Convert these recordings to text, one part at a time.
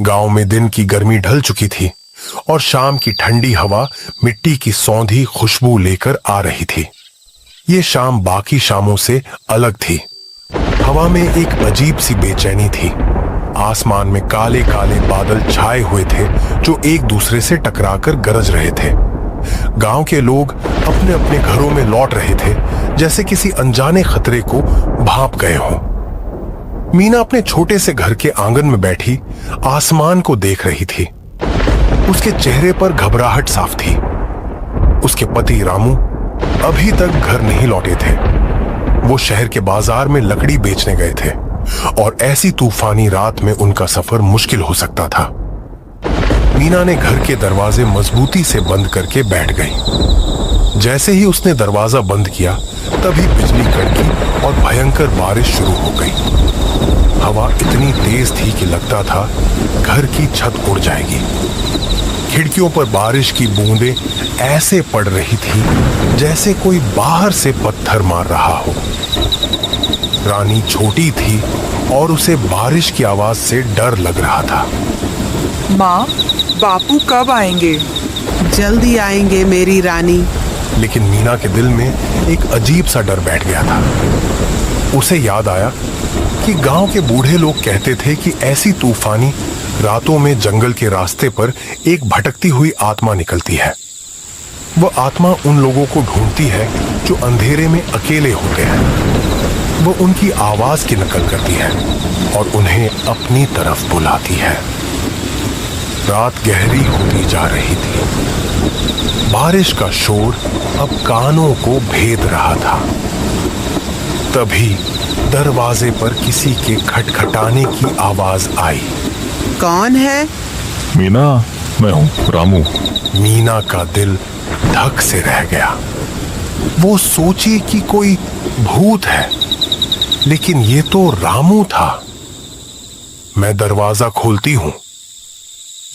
गांव में दिन की गर्मी ढल चुकी थी और शाम की ठंडी हवा मिट्टी की सौंधी खुशबू लेकर आ रही थी। ये शाम बाकी शामों से अलग थी। हवा में एक अजीब सी बेचैनी थी। आसमान में काले काले बादल छाए हुए थे जो एक दूसरे से टकराकर गरज रहे थे। गांव के लोग अपने अपने घरों में लौट रहे थे, जैसे किसी अनजाने खतरे को भांप गए हों। मीना अपने छोटे से घर के आंगन में बैठी आसमान को देख रही थी। उसके चेहरे पर घबराहट साफ थी। उसके पति रामू अभी तक घर नहीं लौटे थे। वो शहर के बाजार में लकड़ी बेचने गए थे और ऐसी तूफानी रात में उनका सफर मुश्किल हो सकता था। मीना ने घर के दरवाजे मजबूती से बंद करके बैठ गई। जैसे ही उसने दरवाजा बंद किया तभी बिजली कड़की और भयंकर बारिश शुरू हो गई। हवा इतनी तेज थी कि लगता था घर की छत उड़ जाएगी। खिड़कियों पर बारिश की बूंदें ऐसे पड़ रही थी जैसे कोई बाहर से पत्थर मार रहा हो। रानी छोटी थी और उसे बारिश की आवाज से डर लग रहा था। माँ, बापू कब आएंगे? जल्दी आएंगे मेरी रानी। लेकिन मीना के दिल में एक अजीब सा डर बैठ गया था। उसे याद आया कि गांव के बूढ़े लोग कहते थे कि ऐसी तूफानी रातों में जंगल के रास्ते पर एक भटकती हुई आत्मा निकलती है। वह आत्मा उन लोगों को ढूंढती है जो अंधेरे में अकेले होते हैं। वो उनकी आवाज की नकल करती है और उन्हें अपनी तरफ बुलाती है। रात गहरी होती जा रही थी। बारिश का शोर अब कानों को भेद रहा था। तभी दरवाजे पर किसी के खटखटाने की आवाज आई। कौन है? मीना, मैं हूँ रामू। मीना का दिल धक से रह गया। वो सोची कि कोई भूत है, लेकिन ये तो रामू था। मैं दरवाजा खोलती हूं,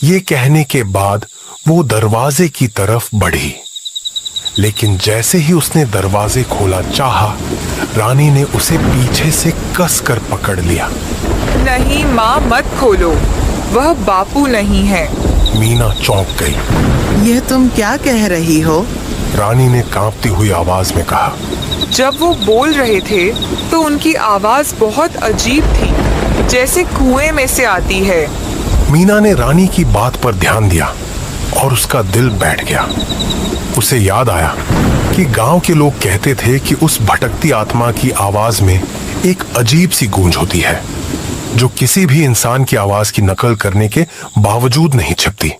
ये कहने के बाद वो दरवाजे की तरफ बढ़ी। लेकिन जैसे ही उसने दरवाजे खोला चाहा, रानी ने उसे पीछे से कसकर पकड़ लिया। नहीं माँ, मत खोलो, वह बापू नहीं है। मीना चौंक गई। यह तुम क्या कह रही हो? रानी ने कांपती हुई आवाज में कहा। जब वो बोल रहे थे तो उनकी आवाज बहुत अजीब थी, जैसे कुएं में से आती है। मीना ने रानी की बात पर ध्यान दिया और उसका दिल बैठ गया। उसे याद आया कि गांव के लोग कहते थे कि उस भटकती आत्मा की आवाज में एक अजीब सी गूंज होती है जो किसी भी इंसान की आवाज की नकल करने के बावजूद नहीं छिपती।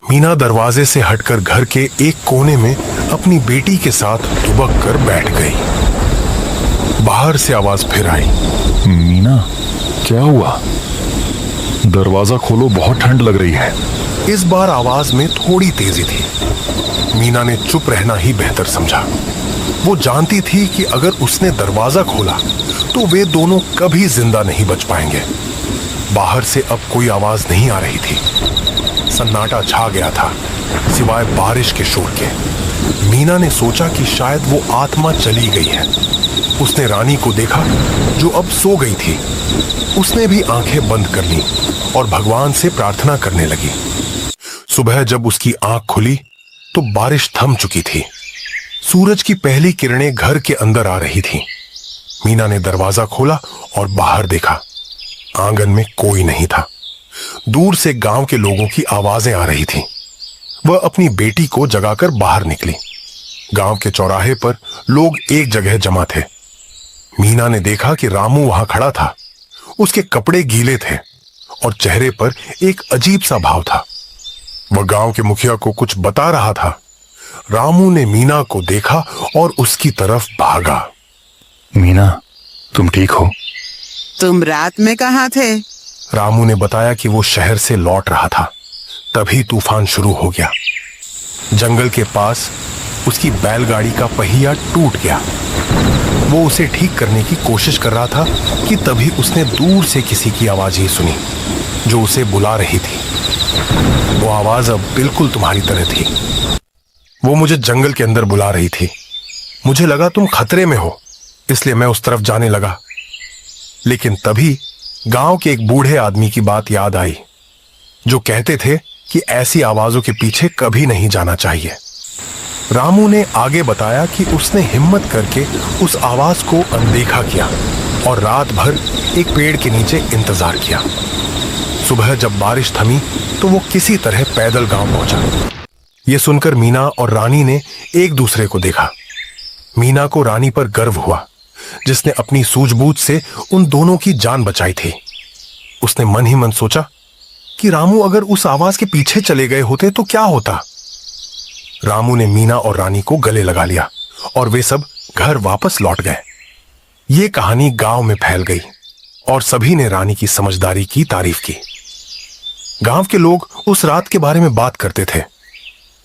मीना दरवाजे से हटकर घर के एक कोने में अपनी बेटी के साथ दुबक कर बैठ गई। बाहर से आवाज फिर आई। मीना, क्या हुआ? दरवाजा खोलो, बहुत ठंड लग रही है। इस बार आवाज में थोड़ी तेजी थी। मीना ने चुप रहना ही बेहतर समझा। वो जानती थी कि अगर उसने दरवाजा खोला तो वे दोनों कभी जिंदा नहीं बच पाएंगे। बाहर से अब कोई आवाज नहीं आ रही थी। सन्नाटा छा गया था, सिवाय बारिश के शोर के। मीना ने सोचा कि शायद वो आत्मा चली गई है। उसने रानी को देखा जो अब सो गई थी। उसने भी आंखें बंद कर ली और भगवान से प्रार्थना करने लगी। सुबह जब उसकी आंख खुली तो बारिश थम चुकी थी। सूरज की पहली किरणें घर के अंदर आ रही थीं। मीना ने दरवाजा खोला और बाहर देखा। आंगन में कोई नहीं था। दूर से गांव के लोगों की आवाजें आ रही थीं। वह अपनी बेटी को जगाकर बाहर निकली। गांव के चौराहे पर लोग एक जगह जमा थे। मीना ने देखा कि रामू वहां खड़ा था। उसके कपड़े गीले थे और चेहरे पर एक अजीब सा भाव था। वह गांव के मुखिया को कुछ बता रहा था। रामू ने मीना को देखा और उसकी तरफ भागा। मीना, तुम ठीक हो? तुम रात में कहाँ थे? रामू ने बताया कि वो शहर से लौट रहा था। तभी तूफान शुरू हो गया। जंगल के पास उसकी बैलगाड़ी का पहिया टूट गया। वो उसे ठीक करने की कोशिश कर रहा था कि तभी उसने दूर से किसी की आवाज ही सुनी जो उसे बुला रही थी। वो आवाज अब बिल्कुल तुम्हारी तरह थी। वो मुझे जंगल के अंदर बुला रही थी। मुझे लगा तुम खतरे में हो, इसलिए मैं उस तरफ जाने लगा। लेकिन तभी गांव के एक बूढ़े आदमी की बात याद आई। जो कहते थे कि ऐसी आवाजों के पीछे कभी नहीं जाना चाहिए। रामू ने आगे बताया कि उसने हिम्मत करके उस आवाज को अनदेखा किया और रात भर एक पेड़ के नीचे इंतजार किया। सुबह जब बारिश थमी तो वो किसी तरह पैदल गांव पहुंचा। ये सुनकर मीना और रानी ने एक दूसरे को देखा। मीना को रानी पर गर्व हुआ, जिसने अपनी सूझबूझ से उन दोनों की जान बचाई थी। उसने मन ही मन सोचा कि रामू अगर उस आवाज के पीछे चले गए होते तो क्या होता। रामू ने मीना और रानी को गले लगा लिया और वे सब घर वापस लौट गए। ये कहानी गांव में फैल गई और सभी ने रानी की समझदारी की तारीफ की। गांव के लोग उस रात के बारे में बात करते थे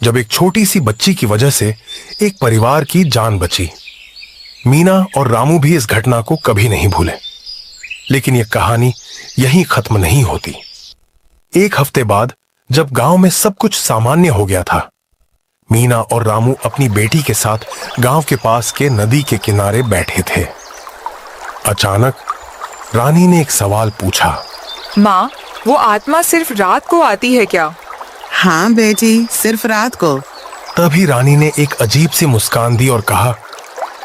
जब एक छोटी सी बच्ची की वजह से एक परिवार की जान बची। मीना और रामू भी इस घटना को कभी नहीं भूले। लेकिन यह कहानी यहीं खत्म नहीं होती। एक हफ्ते बाद जब गांव में सब कुछ सामान्य हो गया था, मीना और रामू अपनी बेटी के साथ गांव के पास के नदी के किनारे बैठे थे। अचानक रानी ने एक सवाल पूछा। माँ, वो आत्मा सिर्फ रात को आती है क्या? हाँ बेटी, सिर्फ रात को। तभी रानी ने एक अजीब सी मुस्कान दी और कहा,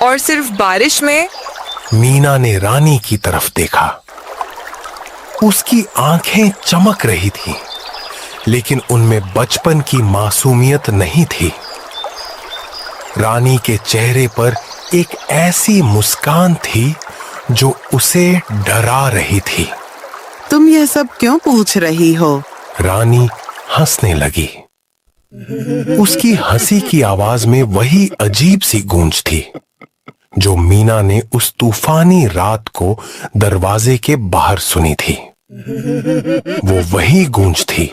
और सिर्फ बारिश में? मीना ने रानी की तरफ देखा। उसकी आंखें चमक रही थी, लेकिन उनमें बचपन की मासूमियत नहीं थी। रानी के चेहरे पर एक ऐसी मुस्कान थी जो उसे डरा रही थी। तुम यह सब क्यों पूछ रही हो? रानी हंसने लगी। उसकी हंसी की आवाज में वही अजीब सी गूंज थी जो मीना ने उस तूफानी रात को दरवाजे के बाहर सुनी थी। वो वही गूंज थी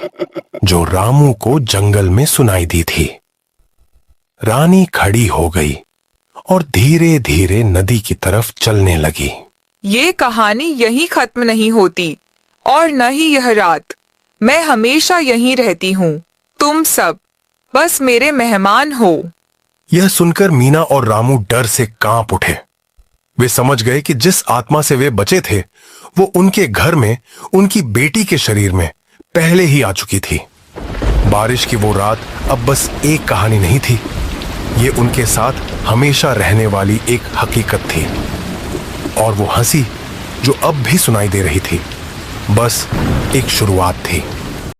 जो रामू को जंगल में सुनाई दी थी। रानी खड़ी हो गई और धीरे धीरे नदी की तरफ चलने लगी। ये कहानी यहीं खत्म नहीं होती और न ही यह रात। मैं हमेशा यहीं रहती हूँ। तुम सब बस मेरे मेहमान हो। यह सुनकर मीना और रामू डर से कांप उठे। वे समझ गए कि जिस आत्मा से वे बचे थे वो उनके घर में उनकी बेटी के शरीर में पहले ही आ चुकी थी। बारिश की वो रात अब बस एक कहानी नहीं थी, ये उनके साथ हमेशा रहने वाली एक हकीकत थी। और वो हंसी जो अब भी सुनाई दे रही थी बस एक शुरुआत थी।